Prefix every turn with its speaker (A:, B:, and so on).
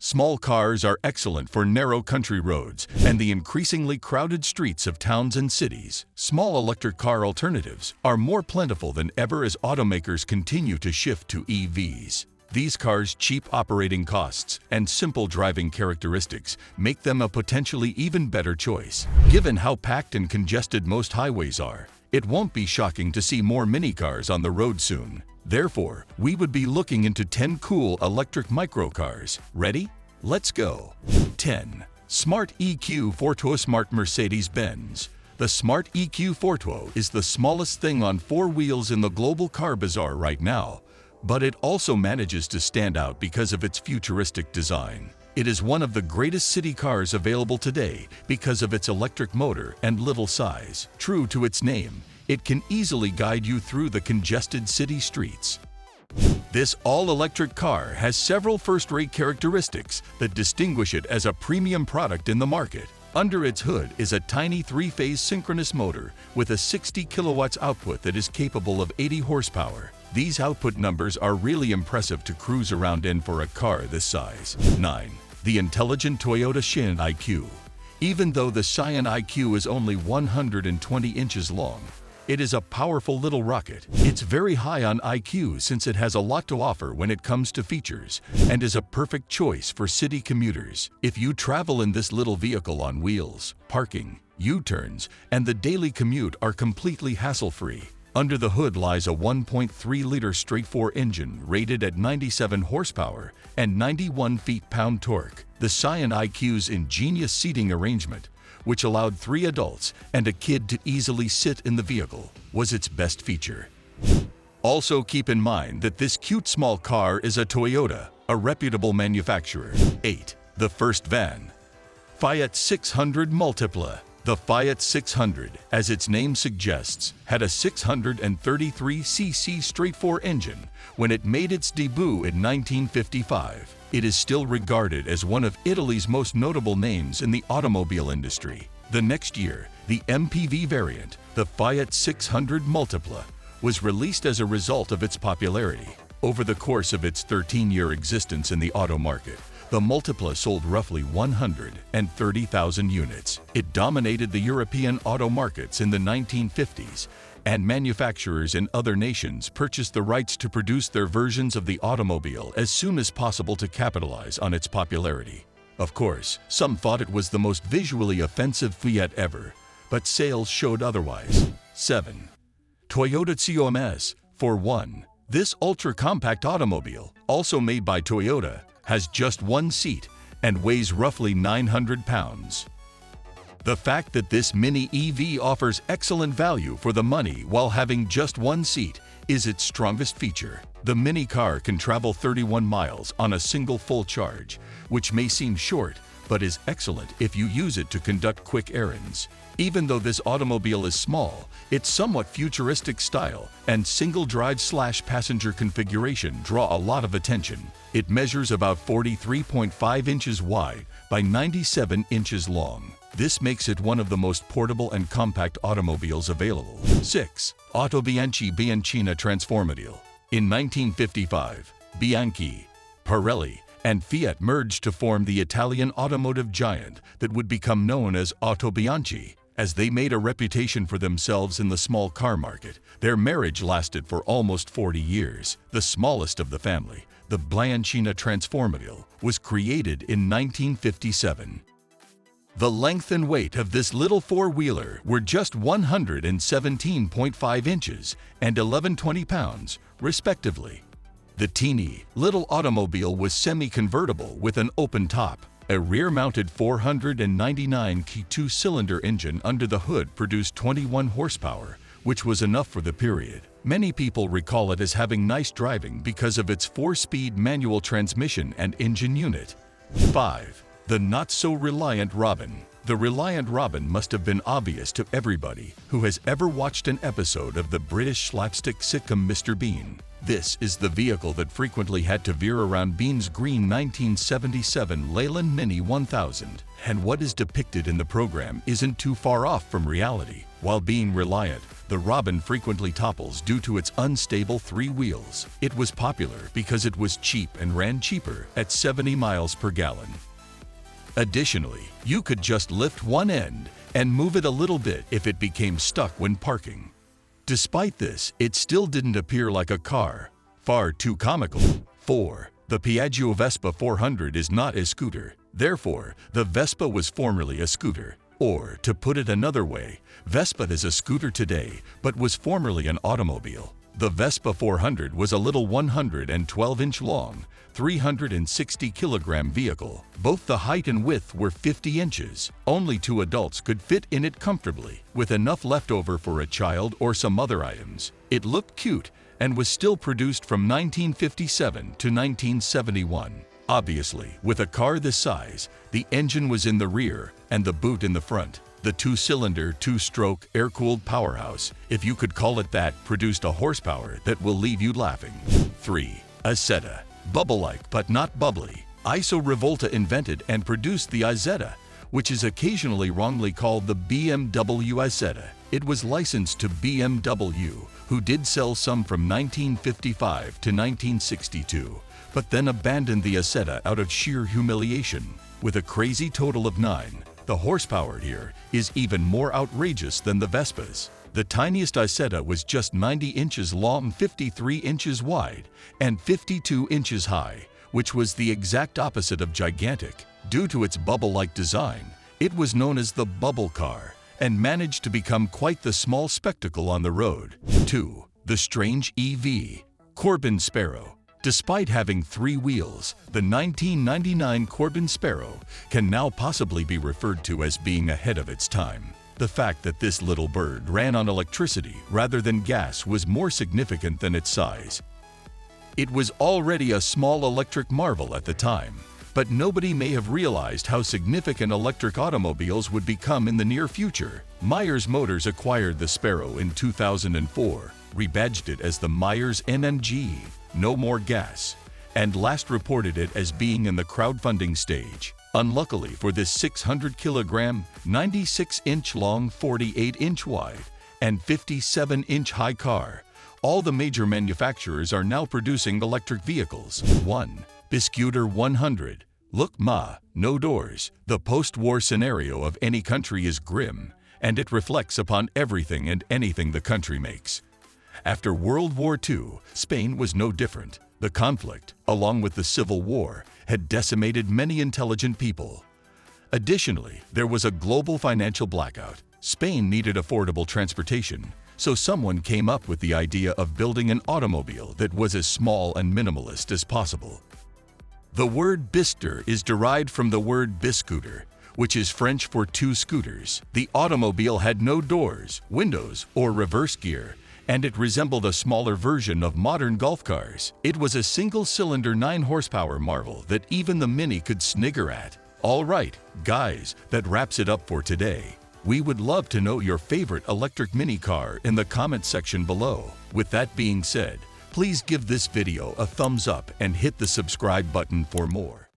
A: Small cars are excellent for narrow country roads and the increasingly crowded streets of towns and cities. Small electric car alternatives are more plentiful than ever as automakers continue to shift to EVs. These cars' cheap operating costs and simple driving characteristics make them a potentially even better choice. Given how packed and congested most highways are, it won't be shocking to see more mini-cars on the road soon. Therefore, we would be looking into 10 cool electric microcars. Ready? Let's go! 10. Smart EQ Fortwo. Smart Mercedes-Benz. The Smart EQ Fortwo is the smallest thing on four wheels in the global car bazaar right now, but it also manages to stand out because of its futuristic design. It is one of the greatest city cars available today because of its electric motor and little size. True to its name, it can easily guide you through the congested city streets. This all-electric car has several first-rate characteristics that distinguish it as a premium product in the market. Under its hood is a tiny three-phase synchronous motor with a 60 kilowatts output that is capable of 80 horsepower. These output numbers are really impressive to cruise around in for a car this size. 9. The intelligent Toyota Scion IQ. Even though the Scion IQ is only 120 inches long, it is a powerful little rocket. It's very high on IQ since it has a lot to offer when it comes to features and is a perfect choice for city commuters. If you travel in this little vehicle on wheels, parking, U-turns, and the daily commute are completely hassle-free. Under the hood lies a 1.3-liter straight-four engine rated at 97 horsepower and 91 feet-pound torque. The Scion IQ's ingenious seating arrangement, which allowed 3 adults and a kid to easily sit in the vehicle, was its best feature. Also keep in mind that this cute small car is a Toyota, a reputable manufacturer. 8. The first van. Fiat 600 Multipla. The Fiat 600, as its name suggests, had a 633cc straight-four engine when it made its debut in 1955. It is still regarded as one of Italy's most notable names in the automobile industry. The next year, the MPV variant, the Fiat 600 Multipla, was released as a result of its popularity. Over the course of its 13-year existence in the auto market, the Multipla sold roughly 130,000 units. It dominated the European auto markets in the 1950s, and manufacturers in other nations purchased the rights to produce their versions of the automobile as soon as possible to capitalize on its popularity. Of course, some thought it was the most visually offensive Fiat ever, but sales showed otherwise. 7. Toyota COMS. For one, this ultra-compact automobile, also made by Toyota, has just one seat and weighs roughly 900 pounds. The fact that this mini EV offers excellent value for the money while having just one seat is its strongest feature. The mini car can travel 31 miles on a single full charge, which may seem short, but is excellent if you use it to conduct quick errands. Even though this automobile is small, its somewhat futuristic style and single drive/passenger configuration draw a lot of attention. It measures about 43.5 inches wide by 97 inches long. This makes it one of the most portable and compact automobiles available. 6. Auto Bianchi Bianchina Transformobile. In 1955, Bianchi, Pirelli, and Fiat merged to form the Italian automotive giant that would become known as Auto Bianchi. As they made a reputation for themselves in the small car market, their marriage lasted for almost 40 years. The smallest of the family, the Bianchina Transformobile, was created in 1957. The length and weight of this little four-wheeler were just 117.5 inches and 1120 pounds, respectively. The teeny, little automobile was semi-convertible with an open top. A rear-mounted 499 key two-cylinder engine under the hood produced 21 horsepower, which was enough for the period. Many people recall it as having nice driving because of its 4-speed manual transmission and engine unit. 5. The Not-So-Reliant Robin. The Reliant Robin must have been obvious to everybody who has ever watched an episode of the British slapstick sitcom Mr. Bean. This is the vehicle that frequently had to veer around Bean's green 1977 Leyland Mini 1000. And what is depicted in the program isn't too far off from reality. While being reliant, The Robin frequently topples due to its unstable 3 wheels. It was popular because it was cheap and ran cheaper at 70 miles per gallon. Additionally, you could just lift one end and move it a little bit if it became stuck when parking. Despite this, it still didn't appear like a car. Far too comical. 4. The Piaggio Vespa 400 is not a scooter. Therefore, the Vespa was formerly a scooter. Or, to put it another way, Vespa is a scooter today, but was formerly an automobile. The Vespa 400 was a little 112-inch long, 360-kilogram vehicle. Both the height and width were 50 inches. Only 2 adults could fit in it comfortably, with enough left over for a child or some other items. It looked cute and was still produced from 1957 to 1971. Obviously, with a car this size, the engine was in the rear and the boot in the front. The 2-cylinder, 2-stroke, air-cooled powerhouse, if you could call it that, produced a horsepower that will leave you laughing. 3. Isetta. Bubble-like but not bubbly. Iso Rivolta invented and produced the Isetta, which is occasionally wrongly called the BMW Isetta. It was licensed to BMW, who did sell some from 1955 to 1962, but then abandoned the Isetta out of sheer humiliation. With a crazy total of 9, the horsepower here is even more outrageous than the Vespa's. The tiniest Isetta was just 90 inches long, 53 inches wide, and 52 inches high, which was the exact opposite of gigantic. Due to its bubble-like design, it was known as the bubble car and managed to become quite the small spectacle on the road. 2. The strange EV. Corbin Sparrow. Despite having 3 wheels, the 1999 Corbin Sparrow can now possibly be referred to as being ahead of its time. The fact that this little bird ran on electricity rather than gas was more significant than its size. It was already a small electric marvel at the time, but nobody may have realized how significant electric automobiles would become in the near future. Myers Motors acquired the Sparrow in 2004, rebadged it as the Myers NMG, no more gas, and last reported it as being in the crowdfunding stage. Unluckily for this 600-kilogram, 96-inch long, 48-inch wide, and 57-inch high car, all the major manufacturers are now producing electric vehicles. 1. Biscooter 100. Look ma, no doors. The post-war scenario of any country is grim, and it reflects upon everything and anything the country makes. After World War II, Spain was no different. The conflict, along with the Civil War, had decimated many intelligent people. Additionally, there was a global financial blackout. Spain needed affordable transportation, so someone came up with the idea of building an automobile that was as small and minimalist as possible. The word bister is derived from the word biscooter, which is French for 2 scooters. The automobile had no doors, windows, or reverse gear, and it resembled a smaller version of modern golf cars. It was a single-cylinder 9-horsepower marvel that even the Mini could snigger at. All right, guys, that wraps it up for today. We would love to know your favorite electric mini car in the comment section below. With that being said, please give this video a thumbs up and hit the subscribe button for more.